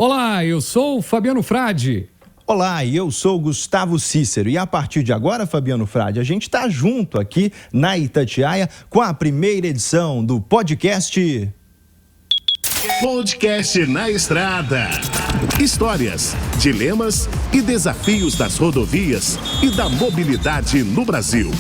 Olá, eu sou o Fabiano Frade. Olá, eu sou o Gustavo Cícero e a partir de agora, Fabiano Frade, a gente está junto aqui na Itatiaia com a primeira edição do podcast... Podcast na Estrada. Histórias, dilemas e desafios das rodovias e da mobilidade no Brasil.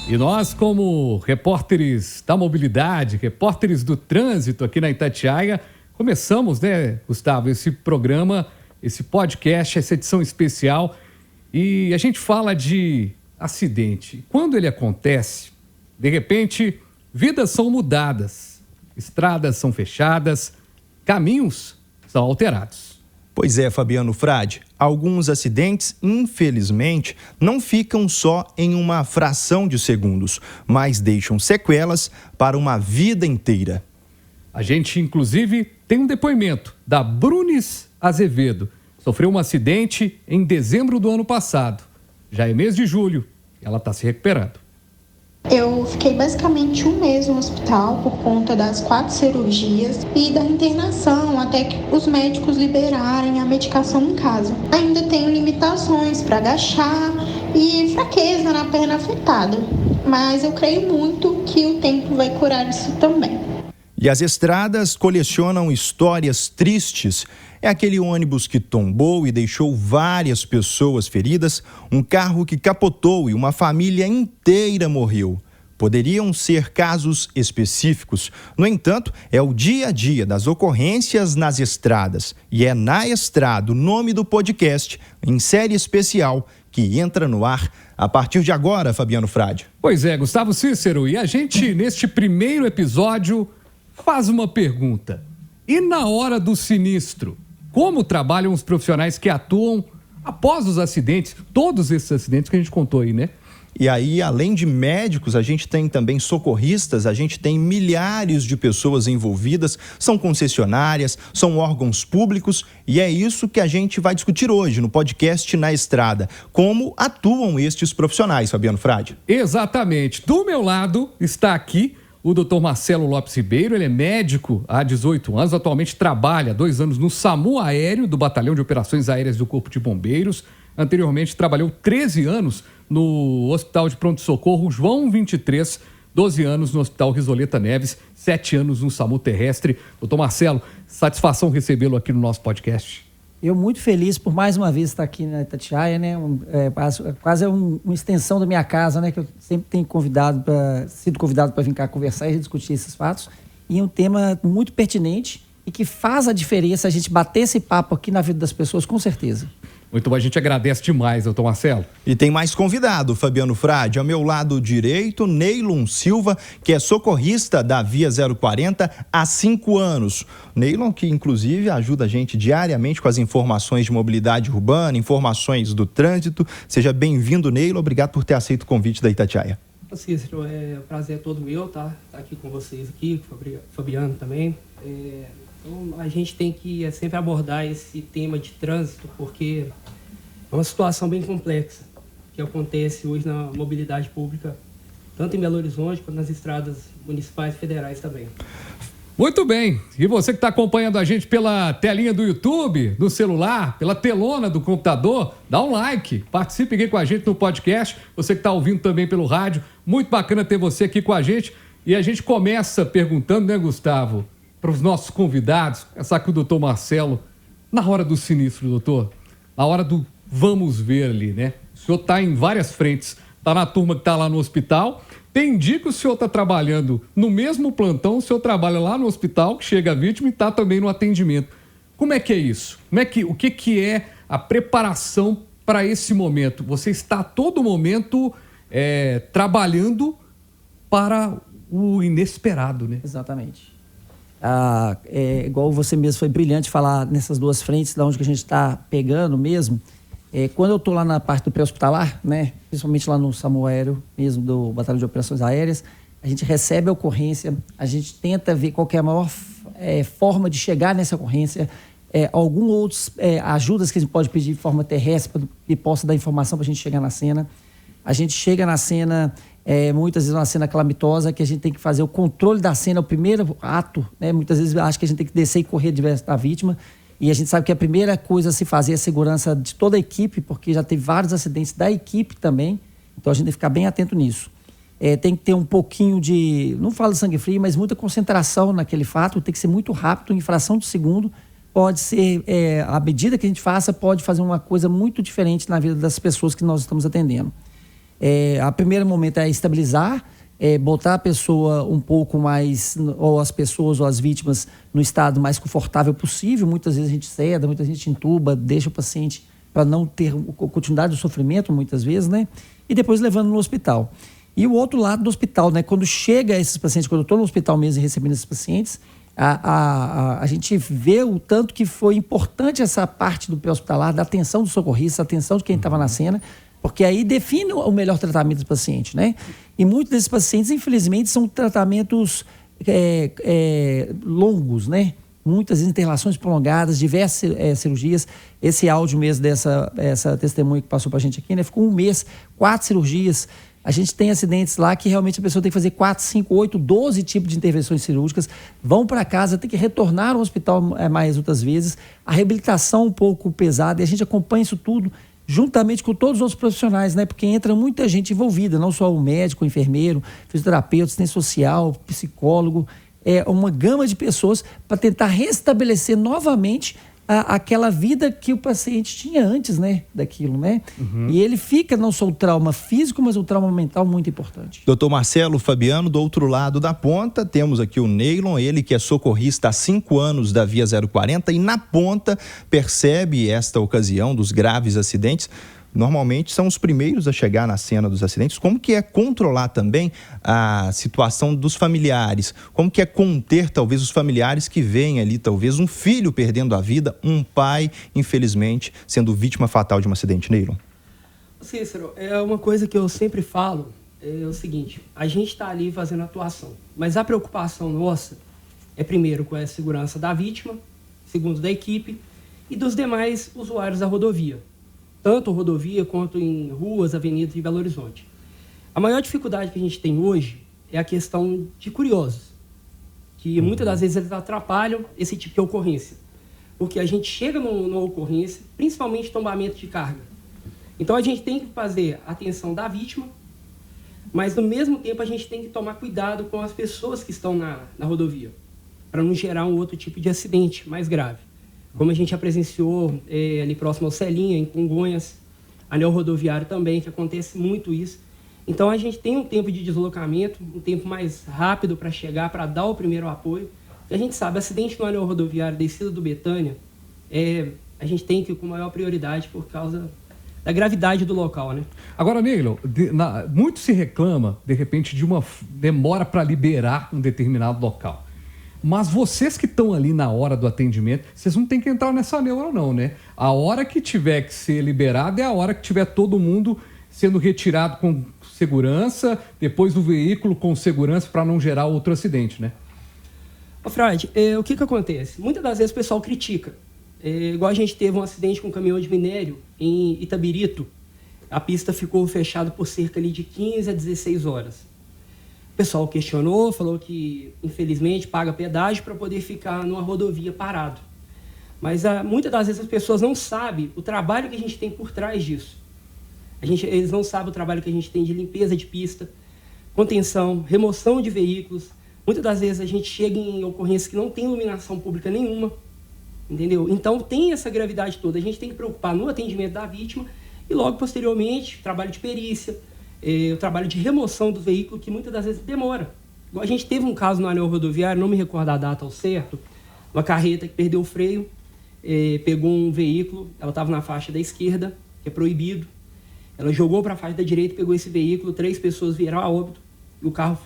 E nós, como repórteres da mobilidade, repórteres do trânsito aqui na Itatiaia, começamos, né, Gustavo, esse programa, esse podcast, essa edição especial, e a gente fala de acidente. Quando ele acontece, de repente, vidas são mudadas, estradas são fechadas, caminhos são alterados. Pois é, Fabiano Frade, alguns acidentes, infelizmente, não ficam só em uma fração de segundos, mas deixam sequelas para uma vida inteira. A gente, inclusive, tem um depoimento da Brunis Azevedo. Sofreu um acidente em dezembro do ano passado. Já é mês de julho, ela está se recuperando. Eu fiquei basicamente um mês no hospital por conta das 4 cirurgias e da internação até que os médicos liberarem a medicação em casa. Ainda tenho limitações para agachar e fraqueza na perna afetada, mas eu creio muito que o tempo vai curar isso também. E as estradas colecionam histórias tristes. É aquele ônibus que tombou e deixou várias pessoas feridas, um carro que capotou e uma família inteira morreu. Poderiam ser casos específicos. No entanto, é o dia a dia das ocorrências nas estradas. E é na Estrada, o nome do podcast, em série especial, que entra no ar a partir de agora, Fabiano Frade. Pois é, Gustavo Cícero, e a gente, neste primeiro episódio, faz uma pergunta. E na hora do sinistro? Como trabalham os profissionais que atuam após os acidentes? Todos esses acidentes que a gente contou aí, né? E aí, além de médicos, a gente tem também socorristas, a gente tem milhares de pessoas envolvidas, são concessionárias, são órgãos públicos, e é isso que a gente vai discutir hoje no podcast Na Estrada. Como atuam estes profissionais, Fabiano Frade? Exatamente. Do meu lado está aqui o Dr. Marcelo Lopes Ribeiro. Ele é médico há 18 anos, atualmente trabalha há 2 anos no SAMU Aéreo, do Batalhão de Operações Aéreas do Corpo de Bombeiros. Anteriormente trabalhou 13 anos no Hospital de Pronto-Socorro João 23, 12 anos no Hospital Risoleta Neves, 7 anos no SAMU Terrestre. Doutor Marcelo, satisfação recebê-lo aqui no nosso podcast. Eu muito feliz por mais uma vez estar aqui na Itatiaia, né? Quase uma extensão da minha casa, né? Que eu sempre tenho sido convidado para vir cá conversar e discutir esses fatos. E é um tema muito pertinente e que faz a diferença a gente bater esse papo aqui na vida das pessoas, com certeza. Muito bom, a gente agradece demais, doutor Marcelo. E tem mais convidado, Fabiano Frade. Ao meu lado direito, Neylon Silva, que é socorrista da Via 040 há 5 anos. Neylon, que inclusive ajuda a gente diariamente com as informações de mobilidade urbana, informações do trânsito. Seja bem-vindo, Neylon. Obrigado por ter aceito o convite da Itatiaia. Cícero, o prazer é todo meu, tá? Estar aqui com vocês aqui, Fabiano também. Então, a gente tem que sempre abordar esse tema de trânsito, porque é uma situação bem complexa que acontece hoje na mobilidade pública, tanto em Belo Horizonte quanto nas estradas municipais e federais também. Muito bem, e você que está acompanhando a gente pela telinha do YouTube, do celular, pela telona do computador, dá um like, participe aqui com a gente no podcast, você que está ouvindo também pelo rádio, muito bacana ter você aqui com a gente. E a gente começa perguntando, né, Gustavo, para os nossos convidados, começar com o doutor Marcelo, na hora do sinistro, doutor, na hora do vamos ver ali, né? O senhor está em várias frentes, está na turma que está lá no hospital. Tem dia que o senhor está trabalhando no mesmo plantão, o senhor trabalha lá no hospital, que chega a vítima e está também no atendimento. Como é que é isso? O que é a preparação para esse momento? Você está a todo momento trabalhando para o inesperado, né? Exatamente. Igual você mesmo foi brilhante falar nessas 2 frentes, da onde que a gente está pegando mesmo. Quando eu estou lá na parte do pré-hospitalar, né, principalmente lá no SAMU Aéreo, mesmo do Batalhão de Operações Aéreas, a gente recebe a ocorrência, a gente tenta ver qual que é a maior forma de chegar nessa ocorrência, algumas outras ajudas que a gente pode pedir de forma terrestre para que possa dar informação para a gente chegar na cena. A gente chega na cena, muitas vezes uma cena calamitosa, que a gente tem que fazer o controle da cena, o primeiro ato, né? Muitas vezes acho que a gente tem que descer e correr de da vítima. E a gente sabe que a primeira coisa a se fazer é a segurança de toda a equipe, porque já teve vários acidentes da equipe também. Então a gente tem que ficar bem atento nisso. Tem que ter um pouquinho de, não falo de sangue frio, mas muita concentração naquele fato. Tem que ser muito rápido, em fração de segundo. Pode ser, à medida que a gente faça, pode fazer uma coisa muito diferente na vida das pessoas que nós estamos atendendo. A primeiro momento é estabilizar, botar a pessoa um pouco mais, ou as pessoas ou as vítimas, no estado mais confortável possível. Muitas vezes a gente seda, muitas vezes a gente entuba, deixa o paciente para não ter continuidade do sofrimento, muitas vezes, né? E depois levando no hospital. E o outro lado do hospital, né? Quando chega esses pacientes, quando eu estou no hospital mesmo e recebendo esses pacientes, a gente vê o tanto que foi importante essa parte do pré-hospitalar, da atenção do socorrista, atenção de quem estava na cena, porque aí define o melhor tratamento do paciente, né? E muitos desses pacientes, infelizmente, são tratamentos longos, né? Muitas interlações prolongadas, diversas cirurgias. Esse áudio mesmo dessa testemunha que passou para a gente aqui, né? Ficou 1 mês, 4 cirurgias. A gente tem acidentes lá que realmente a pessoa tem que fazer 4, 5, 8, 12 tipos de intervenções cirúrgicas, vão para casa, tem que retornar ao hospital mais outras vezes, a reabilitação um pouco pesada, e a gente acompanha isso tudo juntamente com todos os outros profissionais, né? Porque entra muita gente envolvida, não só o médico, o enfermeiro, fisioterapeuta, assistente social, psicólogo, uma gama de pessoas para tentar restabelecer novamente aquela vida que o paciente tinha antes, né, daquilo, né? E ele fica não só o trauma físico, mas o trauma mental muito importante. Doutor Marcelo Fabiano, do outro lado da ponta, temos aqui o Neylon, ele que é socorrista há 5 anos da Via 040 e na ponta percebe esta ocasião dos graves acidentes. Normalmente são os primeiros a chegar na cena dos acidentes. Como que é controlar também a situação dos familiares? Como que é conter talvez os familiares que veem ali talvez um filho perdendo a vida, um pai, infelizmente, sendo vítima fatal de um acidente, Neylon? Cícero, é uma coisa que eu sempre falo, é o seguinte, a gente está ali fazendo atuação, mas a preocupação nossa é primeiro com a segurança da vítima, segundo da equipe e dos demais usuários da rodovia. Tanto rodovia quanto em ruas, avenidas de Belo Horizonte. A maior dificuldade que a gente tem hoje é a questão de curiosos, que muitas das vezes eles atrapalham esse tipo de ocorrência, porque a gente chega numa ocorrência, principalmente tombamento de carga. Então a gente tem que fazer a atenção da vítima, mas no mesmo tempo a gente tem que tomar cuidado com as pessoas que estão na rodovia, para não gerar um outro tipo de acidente mais grave. Como a gente já presenciou ali próximo ao Celinha, em Congonhas, anel rodoviário também, que acontece muito isso. Então a gente tem um tempo de deslocamento, um tempo mais rápido para chegar, para dar o primeiro apoio. E a gente sabe, acidente no anel rodoviário, descida do Betânia, a gente tem que ir com maior prioridade por causa da gravidade do local, né? Agora, Neylon, muito se reclama, de repente, de uma demora para liberar um determinado local. Mas vocês que estão ali na hora do atendimento, vocês não tem que entrar nessa neura não, né? A hora que tiver que ser liberado é a hora que tiver todo mundo sendo retirado com segurança, depois do veículo com segurança para não gerar outro acidente, né? Ô, Freud, o que acontece? Muitas das vezes o pessoal critica. Igual a gente teve um acidente com um caminhão de minério em Itabirito. A pista ficou fechada por cerca ali de 15 a 16 horas. O pessoal questionou, falou que, infelizmente, paga pedágio para poder ficar numa rodovia parado. Mas muitas das vezes as pessoas não sabem o trabalho que a gente tem por trás disso. Eles não sabem o trabalho que a gente tem de limpeza de pista, contenção, remoção de veículos. Muitas das vezes a gente chega em ocorrências que não tem iluminação pública nenhuma, entendeu? Então tem essa gravidade toda. A gente tem que preocupar no atendimento da vítima e logo posteriormente, trabalho de perícia, o trabalho de remoção do veículo, que muitas das vezes demora. A gente teve um caso no anel rodoviário, não me recordo a data ao certo, uma carreta que perdeu o freio, pegou um veículo, ela estava na faixa da esquerda, que é proibido, ela jogou para a faixa da direita, pegou esse veículo, 3 pessoas vieram a óbito, e o carro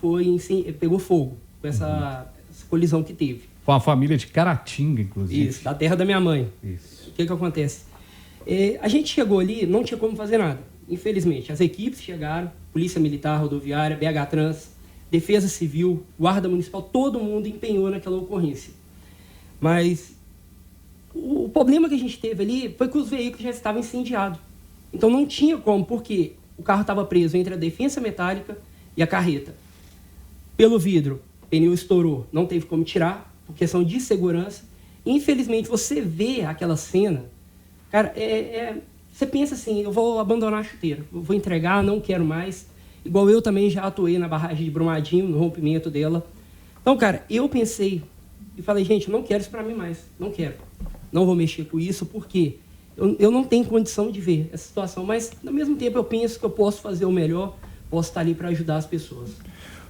pegou fogo, com essa colisão que teve. Foi uma família de Caratinga, inclusive. Isso, da terra da minha mãe. Isso. O que acontece? A gente chegou ali, não tinha como fazer nada. Infelizmente, as equipes chegaram, Polícia Militar, Rodoviária, BH Trans, Defesa Civil, Guarda Municipal, todo mundo empenhou naquela ocorrência. Mas o problema que a gente teve ali foi que os veículos já estavam incendiados. Então não tinha como, porque o carro estava preso entre a defensa metálica e a carreta. Pelo vidro, o pneu estourou, não teve como tirar, por questão de segurança. Infelizmente, você vê aquela cena, cara, você pensa assim, eu vou abandonar a chuteira, eu vou entregar, não quero mais. Igual eu também já atuei na barragem de Brumadinho, no rompimento dela. Então, cara, eu pensei e falei, gente, eu não quero isso para mim mais, não quero. Não vou mexer com isso, porque eu não tenho condição de ver essa situação, mas, ao mesmo tempo, eu penso que eu posso fazer o melhor, posso estar ali para ajudar as pessoas.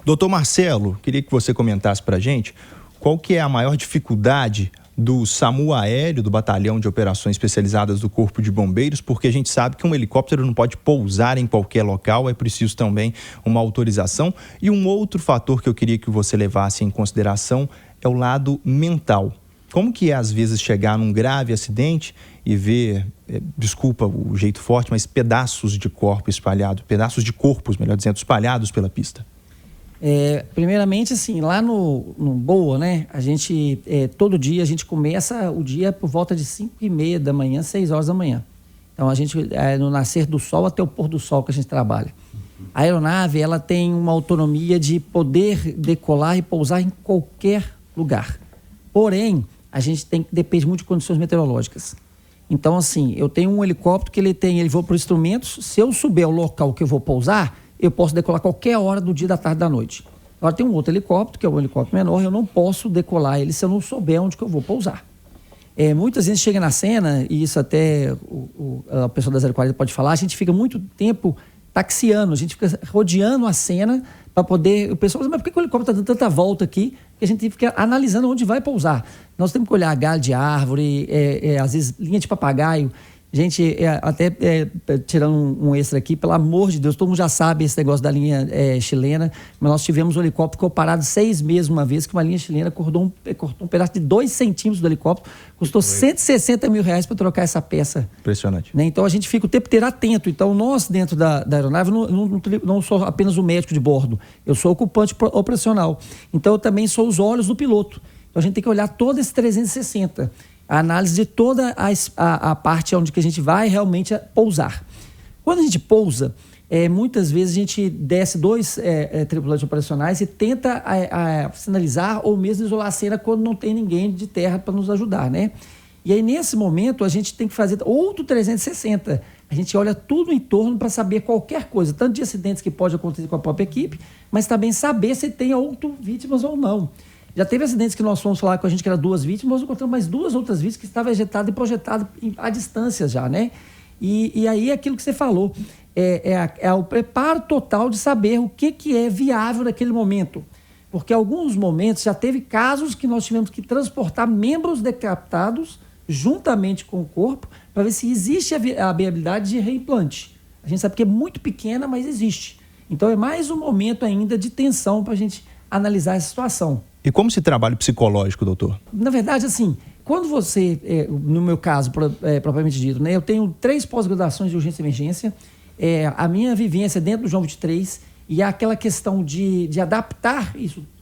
Doutor Marcelo, queria que você comentasse para a gente qual que é a maior dificuldade do SAMU aéreo, do Batalhão de Operações Especializadas do Corpo de Bombeiros, porque a gente sabe que um helicóptero não pode pousar em qualquer local, é preciso também uma autorização. E um outro fator que eu queria que você levasse em consideração é o lado mental. Como que é, às vezes, chegar num grave acidente e ver, desculpa o jeito forte, mas pedaços de corpo espalhados, pedaços de corpos, melhor dizendo, espalhados pela pista? Primeiramente, assim, lá no BOA, né, a gente, todo dia, a gente começa o dia por volta de 5h30 da manhã, 6 horas da manhã. Então, a gente, no nascer do sol até o pôr do sol que a gente trabalha. A aeronave, ela tem uma autonomia de poder decolar e pousar em qualquer lugar. Porém, a gente depende muito de condições meteorológicas. Então, assim, eu tenho um helicóptero que ele voa por instrumentos. Se eu souber o local que eu vou pousar, eu posso decolar qualquer hora do dia, da tarde, da noite. Agora tem um outro helicóptero, que é um helicóptero menor, eu não posso decolar ele se eu não souber onde que eu vou pousar. Muitas vezes chega na cena, e isso até a pessoa da 040 pode falar, a gente fica muito tempo taxiando, a gente fica rodeando a cena para poder... O pessoal fala, mas por que o helicóptero está dando tanta volta aqui? Que a gente fica analisando onde vai pousar. Nós temos que olhar galho de árvore, às vezes linha de papagaio. Gente, até tirando um extra aqui, pelo amor de Deus, todo mundo já sabe esse negócio da linha chilena, mas nós tivemos um helicóptero que ficou parado 6 meses uma vez, que uma linha chilena cortou um pedaço de 2 centímetros do helicóptero, custou R$160 mil para trocar essa peça. Impressionante. Né? Então a gente fica o tempo inteiro atento. Então nós, dentro da aeronave, não sou apenas o médico de bordo, eu sou ocupante operacional. Então eu também sou os olhos do piloto. Então a gente tem que olhar todo esse 360. A análise de toda a parte onde que a gente vai realmente pousar. Quando a gente pousa, muitas vezes a gente desce 2 tripulantes operacionais e tenta sinalizar ou mesmo isolar a cena quando não tem ninguém de terra para nos ajudar, né? E aí, nesse momento, a gente tem que fazer outro 360. A gente olha tudo em torno para saber qualquer coisa, tanto de acidentes que pode acontecer com a própria equipe, mas também saber se tem outras vítimas ou não. Já teve acidentes que nós fomos falar com a gente que eram 2 vítimas, nós encontramos mais 2 outras vítimas que estavam vegetadas e projetadas à distância já, né? E aí é aquilo que você falou, o preparo total de saber o que é viável naquele momento. Porque em alguns momentos já teve casos que nós tivemos que transportar membros decapitados juntamente com o corpo para ver se existe a viabilidade de reimplante. A gente sabe que é muito pequena, mas existe. Então é mais um momento ainda de tensão para a gente analisar essa situação. E como se trabalha o psicológico, doutor? Na verdade, assim, quando você, no meu caso, propriamente dito, né, eu tenho 3 pós-graduações de urgência e emergência, a minha vivência dentro do João 23 e aquela questão de adaptar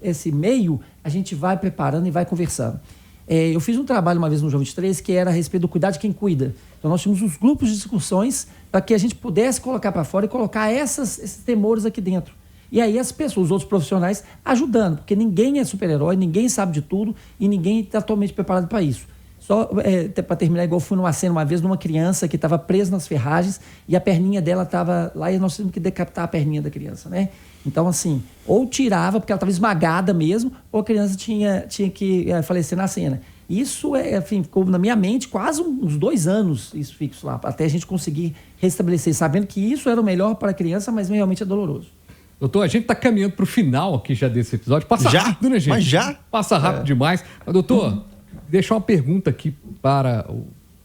esse meio, a gente vai preparando e vai conversando. Eu fiz um trabalho uma vez no João 23 que era a respeito do cuidado de quem cuida. Então nós tínhamos os grupos de discussões para que a gente pudesse colocar para fora e colocar esses temores aqui dentro. E aí as pessoas, os outros profissionais, ajudando, porque ninguém é super-herói, ninguém sabe de tudo e ninguém está totalmente preparado para isso. Só para terminar, igual eu fui numa cena uma vez de uma criança que estava presa nas ferragens e a perninha dela estava lá e nós tínhamos que decapitar a perninha da criança, né? Então, assim, ou tirava, porque ela estava esmagada mesmo, ou a criança tinha que falecer na cena. Isso, ficou na minha mente quase uns 2 anos, isso fixo lá, até a gente conseguir restabelecer, sabendo que isso era o melhor para a criança, mas realmente é doloroso. Doutor, a gente está caminhando para o final aqui já desse episódio. Passa rápido, né, gente? Mas já? Passa rápido demais. Mas, doutor, deixar uma pergunta aqui para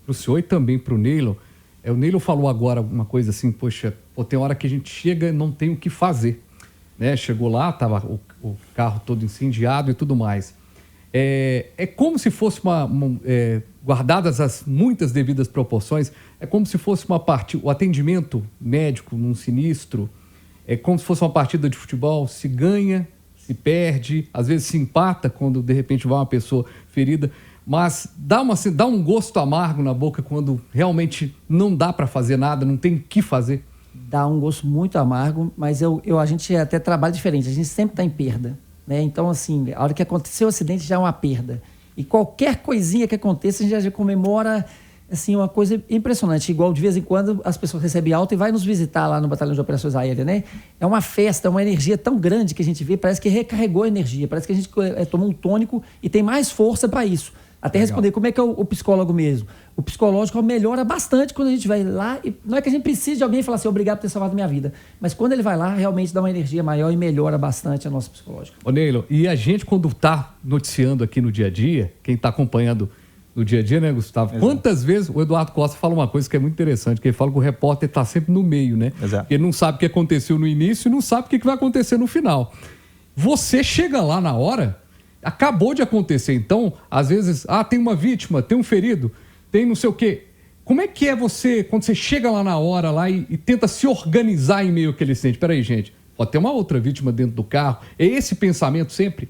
o senhor e também para o Neilo. O Neilo falou agora uma coisa assim, poxa, tem hora que a gente chega e não tem o que fazer. Né? Chegou lá, estava o carro todo incendiado e tudo mais. É como se fosse guardadas as muitas devidas proporções, é como se fosse o atendimento médico num sinistro. É como se fosse uma partida de futebol, se ganha, se perde, às vezes se empata quando de repente vai uma pessoa ferida, mas dá um gosto amargo na boca quando realmente não dá para fazer nada, não tem o que fazer. Dá um gosto muito amargo, mas a gente até trabalha diferente, a gente sempre está em perda, né? Então, assim, a hora que aconteceu o acidente já é uma perda. E qualquer coisinha que aconteça, a gente já comemora, assim, uma coisa impressionante. Igual, de vez em quando, as pessoas recebem alta e vai nos visitar lá no Batalhão de Operações Aéreas, né? É uma festa, uma energia tão grande que a gente vê, parece que recarregou a energia, parece que a gente tomou um tônico e tem mais força para isso. Até legal. Responder como é que é o psicólogo mesmo. O psicológico melhora bastante quando a gente vai lá. E não é que a gente precise de alguém falar assim, obrigado por ter salvado minha vida. Mas quando ele vai lá, realmente dá uma energia maior e melhora bastante a nossa psicológica. Ô Neilo, e a gente quando está noticiando aqui no dia a dia, quem está acompanhando no dia a dia, né, Gustavo? Exato. Quantas vezes o Eduardo Costa fala uma coisa que é muito interessante, que ele fala que o repórter está sempre no meio, né? Exato. Ele não sabe o que aconteceu no início e não sabe o que vai acontecer no final. Você chega lá na hora, acabou de acontecer, então, às vezes, tem uma vítima, tem um ferido, tem não sei o quê. Como é que é você, quando você chega lá na hora lá e tenta se organizar em meio àquele incidente? Peraí, gente, pode ter uma outra vítima dentro do carro. É esse pensamento sempre?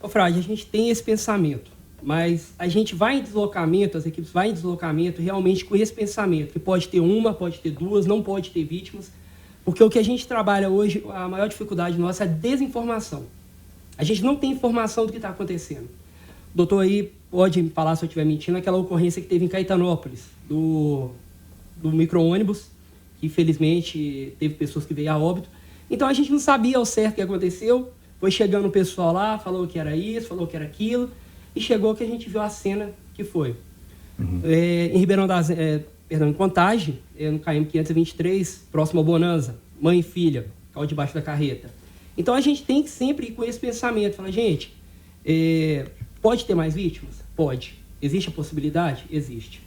Ô, Frade, a gente tem esse pensamento, mas a gente vai em deslocamento, as equipes vão em deslocamento realmente com esse pensamento, que pode ter uma, pode ter duas, não pode ter vítimas, porque o que a gente trabalha hoje, a maior dificuldade nossa é a desinformação. A gente não tem informação do que está acontecendo. O doutor aí pode me falar se eu estiver mentindo, aquela ocorrência que teve em Caetanópolis, do micro-ônibus, que infelizmente teve pessoas que veio a óbito. Então a gente não sabia ao certo o que aconteceu, foi chegando o pessoal lá, falou que era isso, falou que era aquilo, e chegou que a gente viu a cena que foi. Em Ribeirão das... em Contagem, no KM 523, próximo ao Bonanza, mãe e filha, caiu debaixo da carreta. Então a gente tem que sempre ir com esse pensamento, falar, gente, pode ter mais vítimas? Pode. Existe a possibilidade? Existe.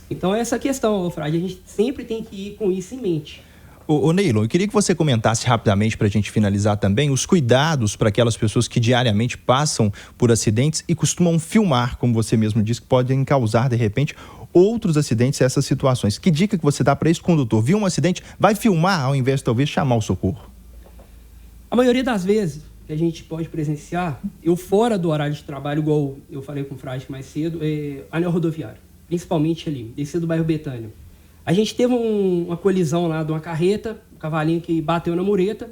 Então essa questão, Frade, a gente sempre tem que ir com isso em mente. Ô Neilo, eu queria que você comentasse rapidamente para a gente finalizar também os cuidados para aquelas pessoas que diariamente passam por acidentes e costumam filmar, como você mesmo disse, que podem causar, de repente, outros acidentes, essas situações. Que dica que você dá para esse condutor? Viu um acidente, vai filmar ao invés de talvez chamar o socorro? A maioria das vezes que a gente pode presenciar, eu fora do horário de trabalho, igual eu falei com o Frade mais cedo, anel rodoviário, principalmente ali, descendo do bairro Betânia. A gente teve uma colisão lá de uma carreta, um cavalinho que bateu na mureta,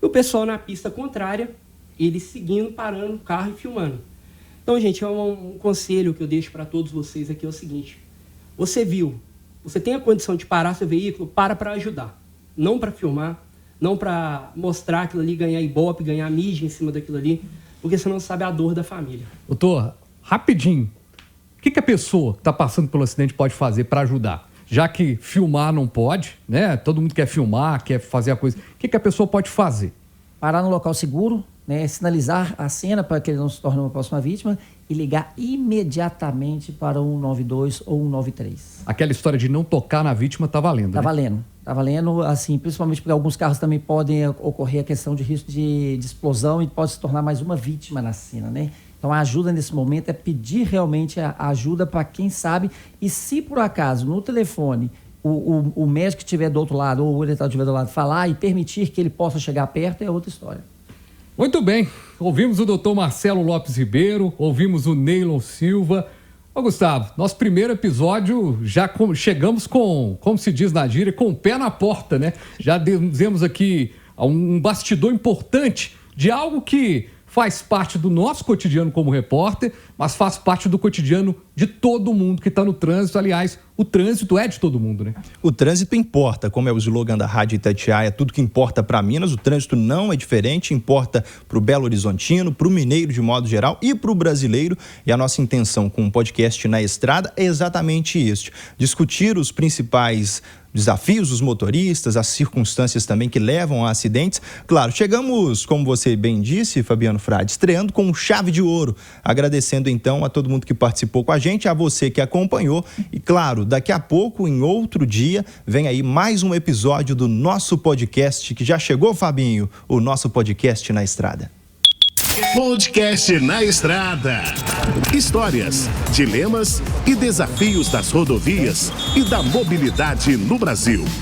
e o pessoal na pista contrária, eles seguindo, parando o carro e filmando. Então, gente, um conselho que eu deixo para todos vocês aqui é o seguinte: você viu, você tem a condição de parar seu veículo, para ajudar, não para filmar, não para mostrar aquilo ali, ganhar ibope, ganhar mídia em cima daquilo ali, porque você não sabe a dor da família. Doutor, rapidinho, o que a pessoa que está passando pelo acidente pode fazer para ajudar? Já que filmar não pode, né? Todo mundo quer filmar, quer fazer a coisa. O que a pessoa pode fazer? Parar no local seguro, né? Sinalizar a cena para que ele não se torne uma próxima vítima e ligar imediatamente para o 192 ou 193. Aquela história de não tocar na vítima está valendo, Tá valendo. Tá valendo, assim, principalmente porque alguns carros também podem ocorrer a questão de risco de explosão e pode se tornar mais uma vítima na cena, né? Então, a ajuda nesse momento é pedir realmente a ajuda para quem sabe. E se, por acaso, no telefone, o médico que estiver do outro lado ou o orientador estiver do lado falar e permitir que ele possa chegar perto, é outra história. Muito bem. Ouvimos o doutor Marcelo Lopes Ribeiro, ouvimos o Neilon Silva. Ô, Gustavo, nosso primeiro episódio já chegamos com, como se diz na gíria, com o pé na porta, né? Já dizemos aqui um bastidor importante de algo que faz parte do nosso cotidiano como repórter, mas faz parte do cotidiano de todo mundo que está no trânsito. Aliás, o trânsito é de todo mundo, né? O trânsito importa, como é o slogan da Rádio Itatiaia, tudo que importa para Minas, o trânsito não é diferente, importa para o Belo Horizontino, para o mineiro de modo geral e para o brasileiro. E a nossa intenção com o podcast Na Estrada é exatamente isso: discutir os principais desafios dos motoristas, as circunstâncias também que levam a acidentes. Claro, chegamos, como você bem disse, Fabiano Frade, estreando com chave de ouro, agradecendo então a todo mundo que participou com a gente, a você que acompanhou e claro, daqui a pouco, em outro dia, vem aí mais um episódio do nosso podcast que já chegou, Fabinho, o nosso podcast Na Estrada. Podcast Na Estrada. Histórias, dilemas e desafios das rodovias e da mobilidade no Brasil.